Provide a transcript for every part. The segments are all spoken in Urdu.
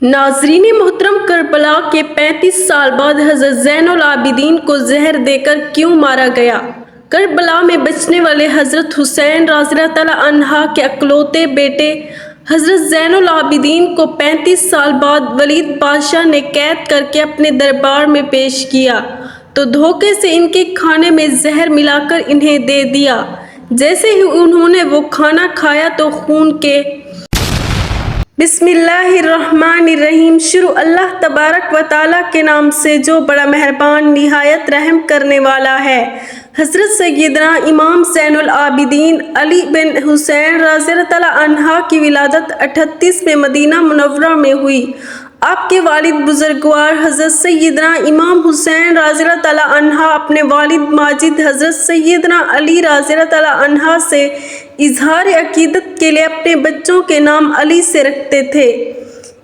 ناظرین محترم، کربلا کے 35 سال بعد حضرت زین العابدین کو زہر دے کر کیوں مارا گیا؟ کربلا میں بچنے والے حضرت حسین رضی اللہ تعالیٰ عنہ کے اکلوتے بیٹے حضرت زین العابدین کو 35 سال بعد ولید بادشاہ نے قید کر کے اپنے دربار میں پیش کیا تو دھوکے سے ان کے کھانے میں زہر ملا کر انہیں دے دیا۔ جیسے ہی انہوں نے وہ کھانا کھایا تو خون کے بسم اللہ الرحمن الرحیم شروع اللہ تبارک و تعالیٰ کے نام سے جو بڑا مہربان نہایت رحم کرنے والا ہے۔ حضرت سیدنا امام زین العابدین علی بن حسین رضی اللہ تعالیٰ عنہ کی ولادت 38 میں مدینہ منورہ میں ہوئی۔ آپ کے والد بزرگوار حضرت سیدنا امام حسین رضی اللہ تعالیٰ عنہ اپنے والد ماجد حضرت سیدنا علی رضی اللہ تعالیٰ عنہ سے اظہار عقیدت کے لیے اپنے بچوں کے نام علی سے رکھتے تھے۔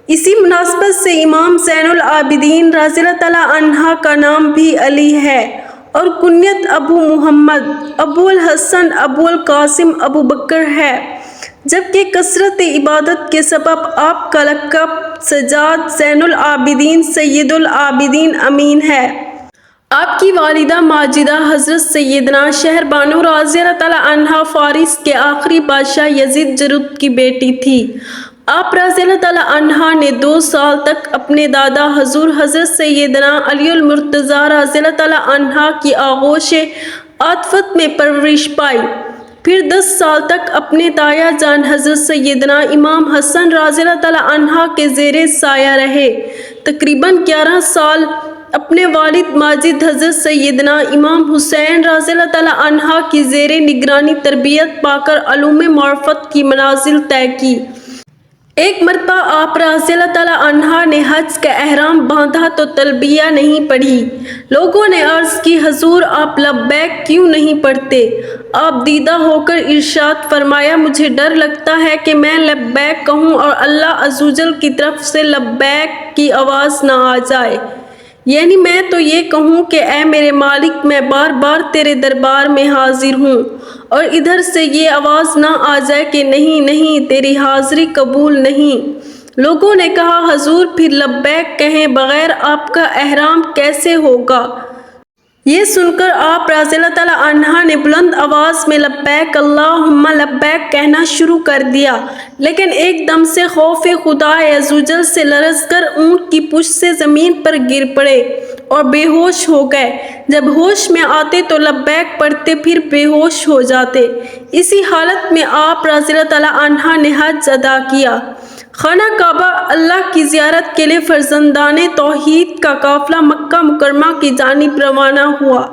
اسی مناسبت سے امام زین العابدین رضی اللہ تعالیٰ عنہ کا نام بھی علی ہے اور کنیت ابو محمد، ابو الحسن، ابو القاسم، ابو بکر ہے، جبکہ کثرت عبادت کے سبب آپ کا لقب سجاد، زین العابدین، سید العابدین، امین ہے۔ آپ کی والدہ ماجدہ حضرت سیدنا شہربانو رضی اللہ تعالیٰ عنہ فارس کے آخری بادشاہ یزید جرد کی بیٹی تھی۔ آپ رضی اللہ تعالیٰ عنہ نے 2 سال تک اپنے دادا حضور حضرت سیدنا علی المرتضیٰ رضی اللہ تعالیٰ عنہ کی آغوش عاطفت میں پرورش پائی، پھر 10 سال تک اپنے تایا جان حضرت سیدنا امام حسن رضی اللہ تعالیٰ عنہ کے زیر سایہ رہے، تقریباً 11 سال اپنے والد ماجد حضرت سیدنا امام حسین رضی اللہ تعالیٰ عنہ کی زیر نگرانی تربیت پا کر علوم معرفت کی منازل طے کی۔ ایک مرتبہ آپ رضی اللہ تعالیٰ عنہ نے حج کا احرام باندھا تو تلبیہ نہیں پڑھی۔ لوگوں نے عرض کی، حضور آپ لبیک کیوں نہیں پڑھتے؟ آپ دیدہ ہو کر ارشاد فرمایا، مجھے ڈر لگتا ہے کہ میں لبیک کہوں اور اللہ عز و جل کی طرف سے لبیک کی آواز نہ آ جائے، یعنی میں تو یہ کہوں کہ اے میرے مالک، میں بار بار تیرے دربار میں حاضر ہوں، اور ادھر سے یہ آواز نہ آ جائے کہ نہیں نہیں، تیری حاضری قبول نہیں۔ لوگوں نے کہا، حضور پھر لبیک کہیں بغیر آپ کا احرام کیسے ہوگا؟ یہ سن کر آپ رضی اللہ تعالیٰ عنہ نے بلند آواز میں لبیک اللہم لبیک کہنا شروع کر دیا، لیکن ایک دم سے خوف خدا عز و جل سے لرز کر اونٹ کی پشت سے زمین پر گر پڑے اور بے ہوش ہو گئے۔ جب ہوش میں آتے تو لبیک پڑھتے، پھر بے ہوش ہو جاتے۔ اسی حالت میں آپ رضی اللہ تعالیٰ عنہ نے حج ادا کیا۔ خانہ کعبہ اللہ کی زیارت کے لیے فرزندان توحید کا قافلہ مکہ مکرمہ کی جانب روانہ ہوا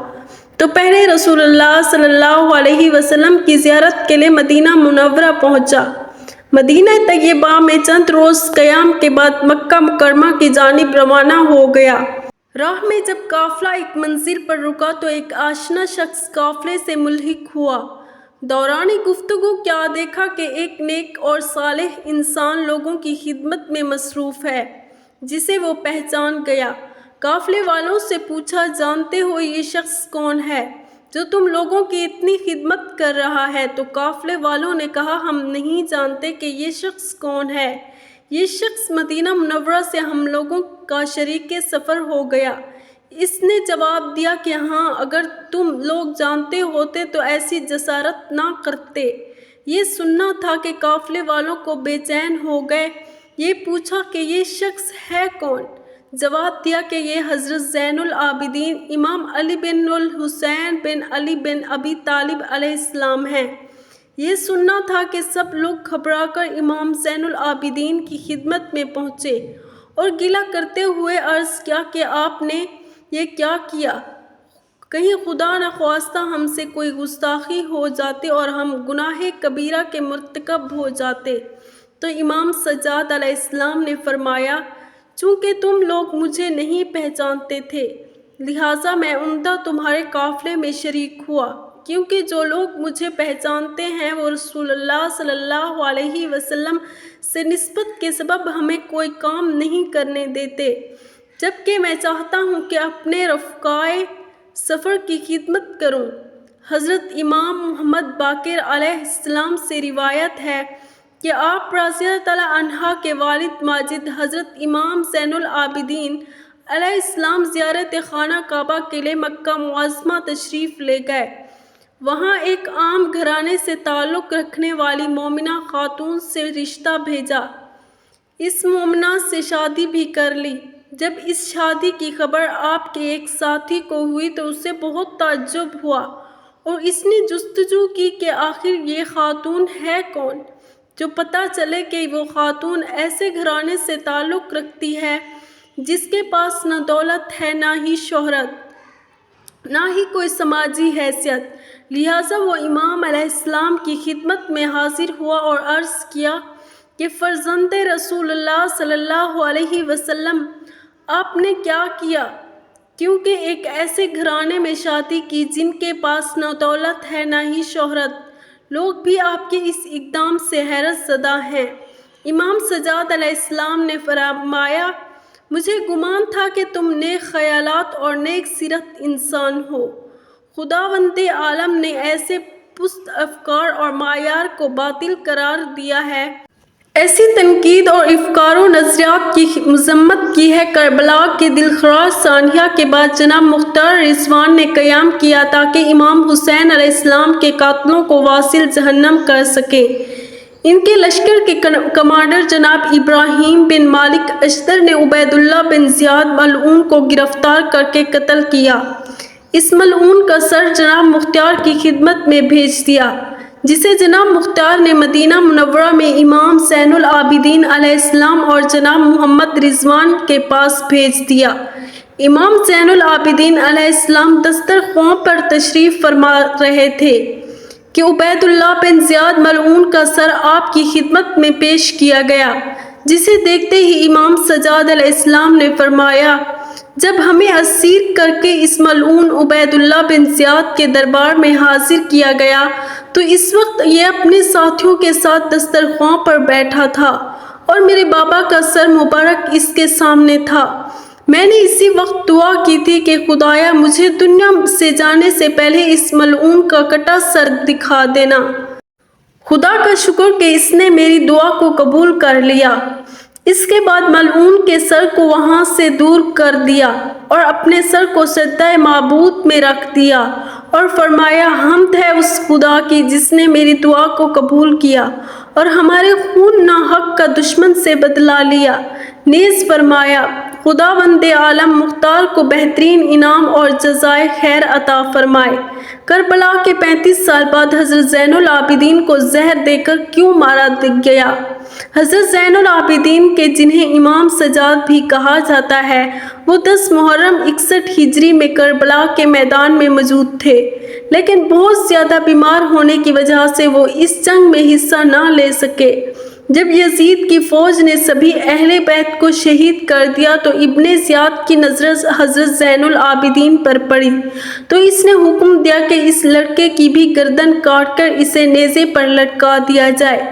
تو پہلے رسول اللہ صلی اللہ علیہ وسلم کی زیارت کے لیے مدینہ منورہ پہنچا۔ مدینہ طیبہ میں چند روز قیام کے بعد مکہ مکرمہ کی جانب روانہ ہو گیا۔ راہ میں جب قافلہ ایک منزل پر رکا تو ایک آشنا شخص قافلے سے ملحق ہوا۔ دوران گفتگو کیا دیکھا کہ ایک نیک اور صالح انسان لوگوں کی خدمت میں مصروف ہے، جسے وہ پہچان گیا۔ قافلے والوں سے پوچھا، جانتے ہو یہ شخص کون ہے جو تم لوگوں کی اتنی خدمت کر رہا ہے؟ تو قافلے والوں نے کہا، ہم نہیں جانتے کہ یہ شخص کون ہے۔ یہ شخص مدینہ منورہ سے ہم لوگوں کا شریک سفر ہو گیا۔ اس نے جواب دیا کہ ہاں، اگر تم لوگ جانتے ہوتے تو ایسی جسارت نہ کرتے۔ یہ سننا تھا کہ قافلے والوں کو بے چین ہو گئے۔ یہ پوچھا کہ یہ شخص ہے کون؟ جواب دیا کہ یہ حضرت زین العابدین امام علی بن الحسین بن علی بن ابی طالب علیہ السلام ہیں۔ یہ سننا تھا کہ سب لوگ گھبرا کر امام زین العابدین کی خدمت میں پہنچے اور گلہ کرتے ہوئے عرض کیا کہ آپ نے یہ کیا کیا؟ کہیں خدا نخواستہ ہم سے کوئی گستاخی ہو جاتی اور ہم گناہ کبیرہ کے مرتکب ہو جاتے۔ تو امام سجاد علیہ السلام نے فرمایا، چونکہ تم لوگ مجھے نہیں پہچانتے تھے، لہٰذا میں عمدہ تمہارے قافلے میں شریک ہوا، کیونکہ جو لوگ مجھے پہچانتے ہیں وہ رسول اللہ صلی اللہ علیہ وسلم سے نسبت کے سبب ہمیں کوئی کام نہیں کرنے دیتے، جبکہ میں چاہتا ہوں کہ اپنے رفقائے سفر کی خدمت کروں۔ حضرت امام محمد باقر علیہ السلام سے روایت ہے کہ آپ رضی اللہ تعالیٰ عنہ کے والد ماجد حضرت امام زین العابدین علیہ السلام زیارت خانہ کعبہ کے لیے مکہ معظمہ تشریف لے گئے۔ وہاں ایک عام گھرانے سے تعلق رکھنے والی مومنہ خاتون سے رشتہ بھیجا۔ اس مومنہ سے شادی بھی کر لی۔ جب اس شادی کی خبر آپ کے ایک ساتھی کو ہوئی تو اسے بہت تعجب ہوا اور اس نے جستجو کی کہ آخر یہ خاتون ہے کون، جو پتہ چلے کہ وہ خاتون ایسے گھرانے سے تعلق رکھتی ہے جس کے پاس نہ دولت ہے، نہ ہی شہرت، نہ ہی کوئی سماجی حیثیت۔ لہٰذا وہ امام علیہ السلام کی خدمت میں حاضر ہوا اور عرض کیا کہ فرزند رسول اللہ صلی اللہ علیہ وسلم، آپ نے کیا کیا؟ کیونکہ ایک ایسے گھرانے میں شادی کی جن کے پاس نہ دولت ہے نہ ہی شہرت۔ لوگ بھی آپ کے اس اقدام سے حیرت زدہ ہیں۔ امام سجاد علیہ السلام نے فرمایا، مجھے گمان تھا کہ تم نیک خیالات اور نیک سیرت انسان ہو۔ خداوند عالم نے ایسے پست افکار اور معیار کو باطل قرار دیا ہے، ایسی تنقید اور افکار و نظریات کی مذمت کی ہے۔ کربلا کے دلخراش سانحہ کے بعد جناب مختار رضوان نے قیام کیا تاکہ امام حسین علیہ السلام کے قاتلوں کو واصل جہنم کر سکے۔ ان کے لشکر کے کمانڈر جناب ابراہیم بن مالک اشتر نے عبید اللہ بن زیاد ملعون کو گرفتار کر کے قتل کیا۔ اس ملعون کا سر جناب مختار کی خدمت میں بھیج دیا، جسے جناب مختار نے مدینہ منورہ میں امام زین العابدین علیہ السلام اور جناب محمد رضوان کے پاس بھیج دیا۔ امام زین العابدین علیہ السلام دسترخوان پر تشریف فرما رہے تھے کہ عبید اللہ بن زیاد ملعون کا سر آپ کی خدمت میں پیش کیا گیا، جسے دیکھتے ہی امام سجاد علیہ السلام نے فرمایا، جب ہمیں اسیر کر کے اس ملعون عبید اللہ بن زیاد کے دربار میں حاضر کیا گیا تو اس وقت یہ اپنے ساتھیوں کے ساتھ دسترخوان پر بیٹھا تھا اور میرے بابا کا سر مبارک اس کے سامنے تھا۔ میں نے اسی وقت دعا کی تھی کہ خدایا مجھے دنیا سے جانے سے پہلے اس ملعون کا کٹا سر دکھا دینا۔ خدا کا شکر کہ اس نے میری دعا کو قبول کر لیا۔ اس کے بعد ملعون کے سر کو وہاں سے دور کر دیا اور اپنے سر کو سجدہ معبود میں رکھ دیا اور فرمایا، حمد ہے اس خدا کی جس نے میری دعا کو قبول کیا اور ہمارے خون ناحق کا دشمن سے بدلہ لیا۔ نیز فرمایا، خداوند عالم مختار کو بہترین انعام اور جزائے خیر عطا فرمائے۔ کربلا کے 35 سال بعد حضرت زین العابدین کو زہر دے کر کیوں مارا گیا؟ حضرت زین العابدین کے جنہیں امام سجاد بھی کہا جاتا ہے، وہ 10 محرم 61 ہجری میں کربلا کے میدان میں موجود تھے، لیکن بہت زیادہ بیمار ہونے کی وجہ سے وہ اس جنگ میں حصہ نہ لے سکے۔ جب یزید کی فوج نے سبھی اہل بیت کو شہید کر دیا تو ابن زیاد کی نظر حضرت زین العابدین پر پڑی تو اس نے حکم دیا کہ اس لڑکے کی بھی گردن کاٹ کر اسے نیزے پر لٹکا دیا جائے۔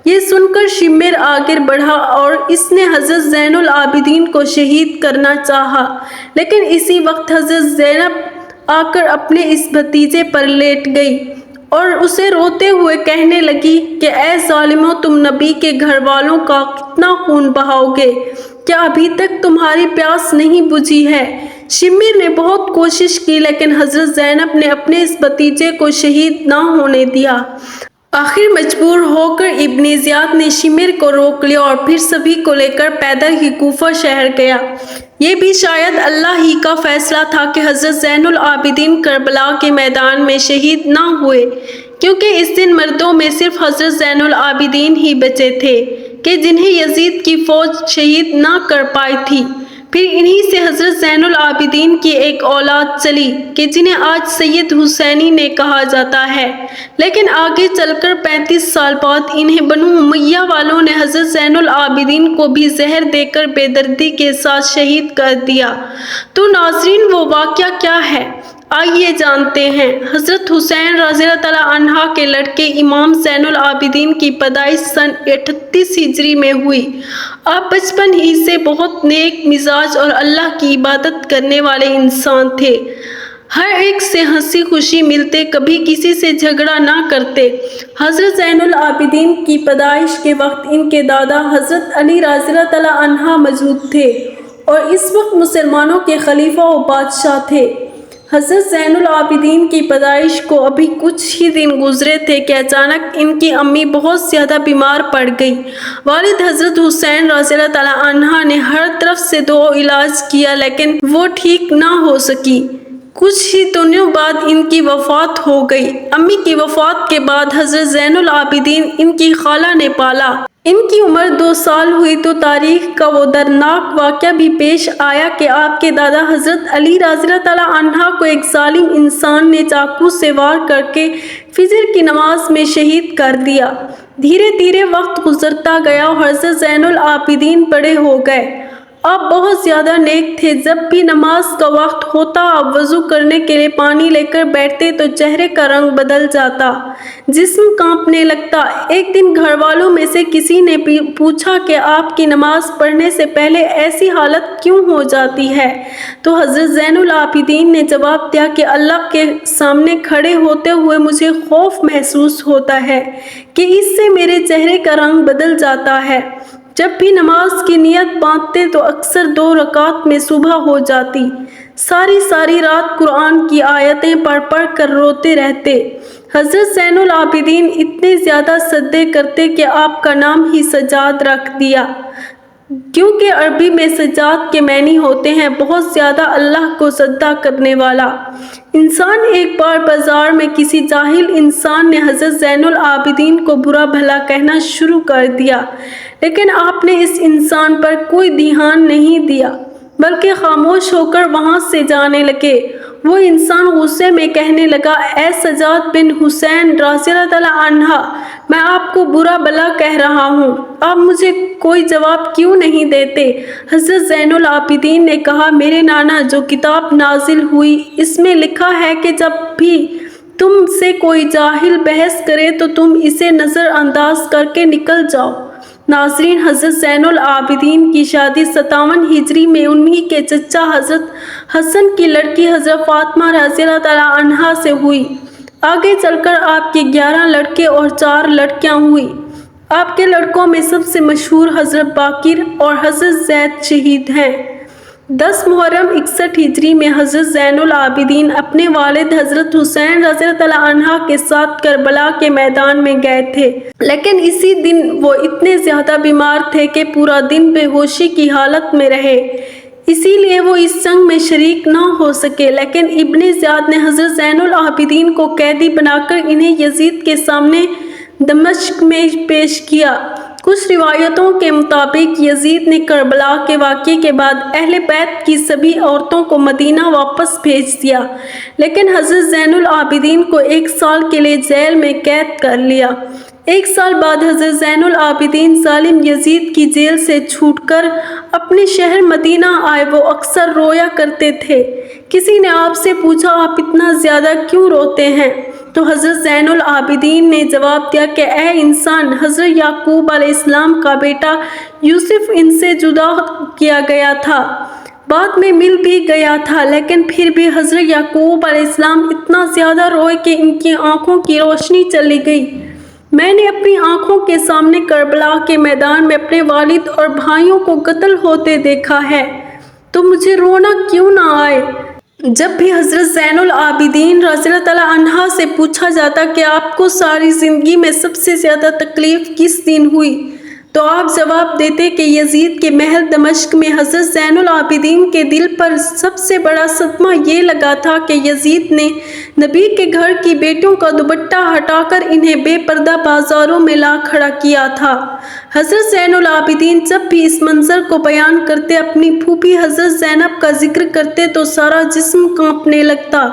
یہ سن کر شمر آگے بڑھا اور اس نے حضرت زین العابدین کو شہید کرنا چاہا، لیکن اسی وقت حضرت زینب آ کر اپنے اس بھتیجے پر لیٹ گئی اور اسے روتے ہوئے کہنے لگی کہ اے ظالموں، تم نبی کے گھر والوں کا کتنا خون بہاؤ گے؟ کیا ابھی تک تمہاری پیاس نہیں بجھی ہے؟ شمر نے بہت کوشش کی لیکن حضرت زینب نے اپنے اس بھتیجے کو شہید نہ ہونے دیا۔ آخر مجبور ہو کر ابن زیاد نے شمر کو روک لیا اور پھر سبھی کو لے کر پیدل ہی کوفہ شہر گیا۔ یہ بھی شاید اللہ ہی کا فیصلہ تھا کہ حضرت زین العابدین کربلا کے میدان میں شہید نہ ہوئے، کیونکہ اس دن مردوں میں صرف حضرت زین العابدین ہی بچے تھے کہ جنہیں یزید کی فوج شہید نہ کر پائی تھی۔ پھر انہی سے حضرت زین العابدین کی ایک اولاد چلی کہ جنہیں آج سید حسینی نے کہا جاتا ہے، لیکن آگے چل کر 35 سال بعد انہیں بنو امیہ والوں نے حضرت زین العابدین کو بھی زہر دے کر بے دردی کے ساتھ شہید کر دیا۔ تو ناظرین، وہ واقعہ کیا ہے؟ آئیے جانتے ہیں۔ حضرت حسین رضی اللہ تعالیٰ عنہ کے لڑکے امام زین العابدین کی پیدائش سن 38 ہجری میں ہوئی۔ آپ بچپن ہی سے بہت نیک مزاج اور اللہ کی عبادت کرنے والے انسان تھے۔ ہر ایک سے ہنسی خوشی ملتے، کبھی کسی سے جھگڑا نہ کرتے۔ حضرت زین العابدین کی پیدائش کے وقت ان کے دادا حضرت علی رضی اللہ تعالیٰ عنہ موجود تھے اور اس وقت مسلمانوں کے خلیفہ و بادشاہ تھے۔ حضرت زین العابدین کی پیدائش کو ابھی کچھ ہی دن گزرے تھے کہ اچانک ان کی امی بہت زیادہ بیمار پڑ گئی۔ والد حضرت حسین رضی اللہ تعالیٰ عنہ نے ہر طرف سے دعا و علاج کیا لیکن وہ ٹھیک نہ ہو سکی۔ کچھ ہی دنوں بعد ان کی وفات ہو گئی۔ امی کی وفات کے بعد حضرت زین العابدین ان کی خالہ نے پالا۔ ان کی عمر 2 سال ہوئی تو تاریخ کا وہ دردناک واقعہ بھی پیش آیا کہ آپ کے دادا حضرت علی رضی اللہ تعالیٰ عنہ کو ایک ظالم انسان نے چاقو سے وار کر کے فجر کی نماز میں شہید کر دیا۔ دھیرے دھیرے وقت گزرتا گیا اور حضرت زین العابدین بڑے ہو گئے۔ آپ بہت زیادہ نیک تھے۔ جب بھی نماز کا وقت ہوتا آپ وضو کرنے کے لیے پانی لے کر بیٹھتے تو چہرے کا رنگ بدل جاتا، جسم کانپنے لگتا۔ ایک دن گھر والوں میں سے کسی نے پوچھا کہ آپ کی نماز پڑھنے سے پہلے ایسی حالت کیوں ہو جاتی ہے؟ تو حضرت زین العابدین نے جواب دیا کہ اللہ کے سامنے کھڑے ہوتے ہوئے مجھے خوف محسوس ہوتا ہے کہ اس سے میرے چہرے کا رنگ بدل جاتا ہے۔ جب بھی نماز کی نیت باندھتے تو اکثر 2 رکعت میں صبح ہو جاتی۔ ساری رات قرآن کی آیتیں پڑھ کر روتے رہتے۔ حضرت زین العابدین اتنے زیادہ سجدے کرتے کہ آپ کا نام ہی سجاد رکھ دیا، کیونکہ عربی میں سجاد کے معنی ہوتے ہیں بہت زیادہ اللہ کو سجدہ کرنے والا انسان۔ ایک بار بازار میں کسی جاہل انسان نے حضرت زین العابدین کو برا بھلا کہنا شروع کر دیا، لیکن آپ نے اس انسان پر کوئی دھیان نہیں دیا بلکہ خاموش ہو کر وہاں سے جانے لگے۔ وہ انسان غصے میں کہنے لگا، اے سجاد بن حسین رضی اللہ تعالیٰ عنہ، میں آپ کو برا بھلا کہہ رہا ہوں، آپ مجھے کوئی جواب کیوں نہیں دیتے؟ حضرت زین العابدین نے کہا، میرے نانا، جو کتاب نازل ہوئی اس میں لکھا ہے کہ جب بھی تم سے کوئی جاہل بحث کرے تو تم اسے نظر انداز کر کے نکل جاؤ۔ ناظرین، حضرت زین العابدین کی شادی 57 ہجری میں انہی کے چچا حضرت حسن کی لڑکی حضرت فاطمہ رضی اللہ تعالیٰ عنہا سے ہوئی۔ آگے چل کر آپ کے 11 لڑکے اور 4 لڑکیاں ہوئی۔ آپ کے لڑکوں میں سب سے مشہور حضرت باقر اور حضرت زید شہید ہیں۔ 10 محرم 61 ہجری میں حضرت زین العابدین اپنے والد حضرت حسین رضی اللہ تعالیٰ عنہ کے ساتھ کربلا کے میدان میں گئے تھے، لیکن اسی دن وہ اتنے زیادہ بیمار تھے کہ پورا دن بے ہوشی کی حالت میں رہے، اسی لیے وہ اس جنگ میں شریک نہ ہو سکے۔ لیکن ابن زیاد نے حضرت زین العابدین کو قیدی بنا کر انہیں یزید کے سامنے دمشق میں پیش کیا۔ کچھ روایتوں کے مطابق یزید نے کربلا کے واقعے کے بعد اہل بیت کی سبھی عورتوں کو مدینہ واپس بھیج دیا، لیکن حضرت زین العابدین کو 1 سال کے لیے جیل میں قید کر لیا۔ 1 سال بعد حضرت زین العابدین ظالم یزید کی جیل سے چھوٹ کر اپنے شہر مدینہ آئے۔ وہ اکثر رویا کرتے تھے۔ کسی نے آپ سے پوچھا، آپ اتنا زیادہ کیوں روتے ہیں؟ تو حضرت زین العابدین نے جواب دیا کہ اے انسان، حضرت یعقوب علیہ السلام کا بیٹا یوسف ان سے جدا کیا گیا تھا، بعد میں مل بھی گیا تھا، لیکن پھر بھی حضرت یعقوب علیہ السلام اتنا زیادہ روئے کہ ان کی آنکھوں کی روشنی چلی گئی۔ میں نے اپنی آنکھوں کے سامنے کربلا کے میدان میں اپنے والد اور بھائیوں کو قتل ہوتے دیکھا ہے، تو مجھے رونا کیوں نہ آئے؟ جب بھی حضرت زین العابدین رضی اللہ تعالیٰ عنہ سے پوچھا جاتا کہ آپ کو ساری زندگی میں سب سے زیادہ تکلیف کس دن ہوئی، تو آپ جواب دیتے کہ یزید کے محل دمشق میں حضرت زین العابدین کے دل پر سب سے بڑا صدمہ یہ لگا تھا کہ یزید نے نبی کے گھر کی بیٹیوں کا دوپٹہ ہٹا کر انہیں بے پردہ بازاروں میں لا کھڑا کیا تھا۔ حضرت زین العابدین جب بھی اس منظر کو بیان کرتے، اپنی پھوپھی حضرت زینب کا ذکر کرتے تو سارا جسم کانپنے لگتا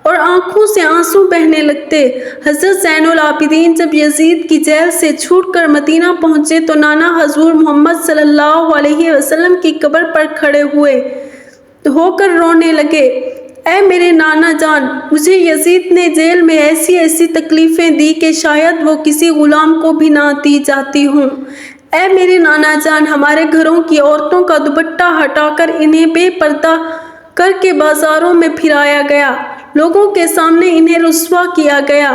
اور آنکھوں سے آنسو بہنے لگتے۔ حضرت زین العابدین جب یزید کی جیل سے چھوٹ کر مدینہ پہنچے تو نانا حضور محمد صلی اللہ علیہ وسلم کی قبر پر کھڑے ہو کر رونے لگے، اے میرے نانا جان، مجھے یزید نے جیل میں ایسی تکلیفیں دی کہ شاید وہ کسی غلام کو بھی نہ دی جاتی ہوں۔ اے میرے نانا جان، ہمارے گھروں کی عورتوں کا دوپٹہ ہٹا کر انہیں بے پردہ کر کے بازاروں میں پھرایا گیا، لوگوں کے سامنے انہیں رسوا کیا گیا۔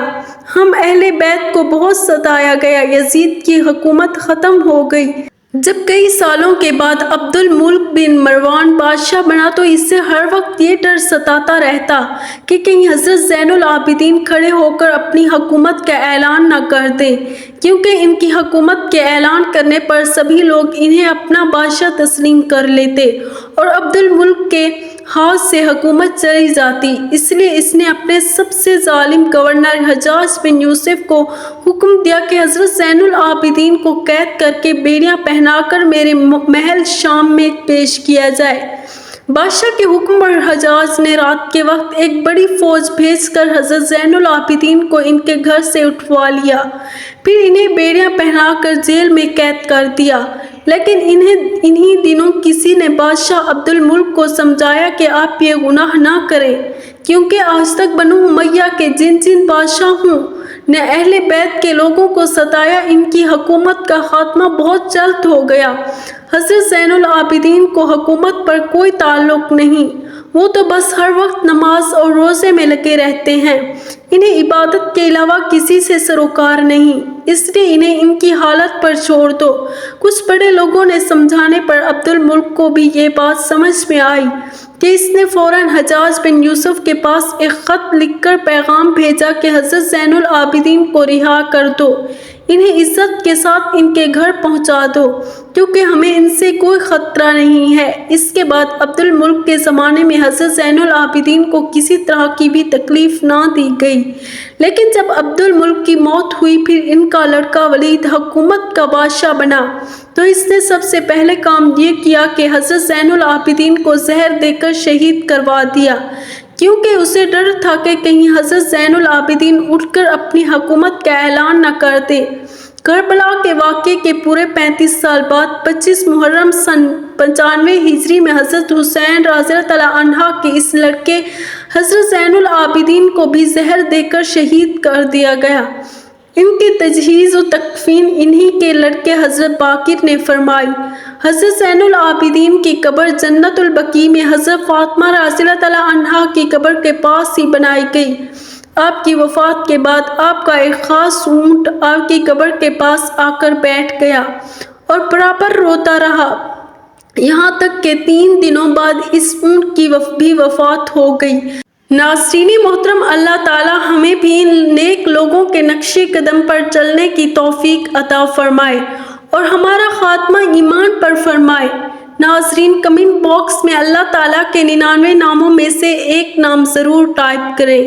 ہم اہل بیت کو بہت ستایا گیا۔ یزید کی حکومت ختم ہو گئی۔ جب کئی سالوں کے بعد عبد الملک بن مروان بادشاہ بنا تو اسے ہر وقت یہ ڈر ستاتا رہتا کہ کہیں حضرت زین العابدین کھڑے ہو کر اپنی حکومت کا اعلان نہ کر دیں، کیونکہ ان کی حکومت کے اعلان کرنے پر سبھی لوگ انہیں اپنا بادشاہ تسلیم کر لیتے اور عبد الملک کے ہاتھ سے حکومت چلی جاتی۔ اس لیے اس نے اپنے سب سے ظالم گورنر حجاج بن یوسف کو حکم دیا کہ حضرت زین العابدین کو قید کر کے بیڑیاں پہنا کر میرے محل شام میں پیش کیا جائے۔ بادشاہ کے حکم پر حجاج نے رات کے وقت ایک بڑی فوج بھیج کر حضرت زین العابدین کو ان کے گھر سے اٹھوا لیا، پھر انہیں بیڑیاں پہنا کر جیل میں قید کر دیا۔ لیکن انہی دنوں کسی نے بادشاہ عبد الملک کو سمجھایا کہ آپ یہ گناہ نہ کریں، کیونکہ آج تک بنو امیہ کے جن بادشاہوں نے اہل بیت کے لوگوں کو ستایا، ان کی حکومت کا خاتمہ بہت جلد ہو گیا۔ حضرت زین العابدین کو حکومت پر کوئی تعلق نہیں، وہ تو بس ہر وقت نماز اور روزے میں لگے رہتے ہیں، انہیں عبادت کے علاوہ کسی سے سروکار نہیں، اس لیے انہیں ان کی حالت پر چھوڑ دو۔ کچھ بڑے لوگوں نے سمجھانے پر عبد الملک کو بھی یہ بات سمجھ میں آئی کہ اس نے فوراً حجاج بن یوسف کے پاس ایک خط لکھ کر پیغام بھیجا کہ حضرت زین العابدین کو رہا کر دو، انہیں عزت کے ساتھ ان کے گھر پہنچا دو، کیونکہ ہمیں ان سے کوئی خطرہ نہیں ہے۔ اس کے بعد عبد الملک کے زمانے میں حضرت زین العابدین کو کسی طرح کی بھی تکلیف نہ دی گئی، لیکن جب عبد الملک کی موت ہوئی پھر ان کا لڑکا ولید حکومت کا بادشاہ بنا تو اس نے سب سے پہلے کام یہ کیا کہ حضرت زین العابدین کو زہر دے کر شہید کروا دیا، کیونکہ اسے ڈر تھا کہ کہیں حضرت زین العابدین اٹھ کر اپنی حکومت کا اعلان نہ کر دیں۔ کربلا کے واقعے کے پورے 35 سال بعد 25 محرم سن 95 ہجری میں حضرت حسین رضی اللہ عنہ کے اس لڑکے حضرت زین العابدین کو بھی زہر دے کر شہید کر دیا گیا۔ ان کی تجہیز و تکفین انہی کے لڑکے حضرت باقر نے فرمائی۔ حضرت زین العابدین کی قبر جنت البقیع میں حضرت فاطمہ رضی اللہ عنہا کی قبر کے پاس ہی بنائی گئی۔ آپ کی وفات کے بعد آپ کا ایک خاص اونٹ آپ کی قبر کے پاس آ کر بیٹھ گیا اور برابر روتا رہا، یہاں تک کہ 3 دنوں بعد اس اونٹ کی بھی وفات ہو گئی۔ ناظرین محترم، اللہ تعالی ہمیں بھی ان نیک لوگوں کے نقش قدم پر چلنے کی توفیق عطا فرمائے اور ہمارا خاتمہ ایمان پر فرمائے۔ ناظرین، کمنٹ باکس میں اللہ تعالیٰ کے 99 ناموں میں سے ایک نام ضرور ٹائپ کریں۔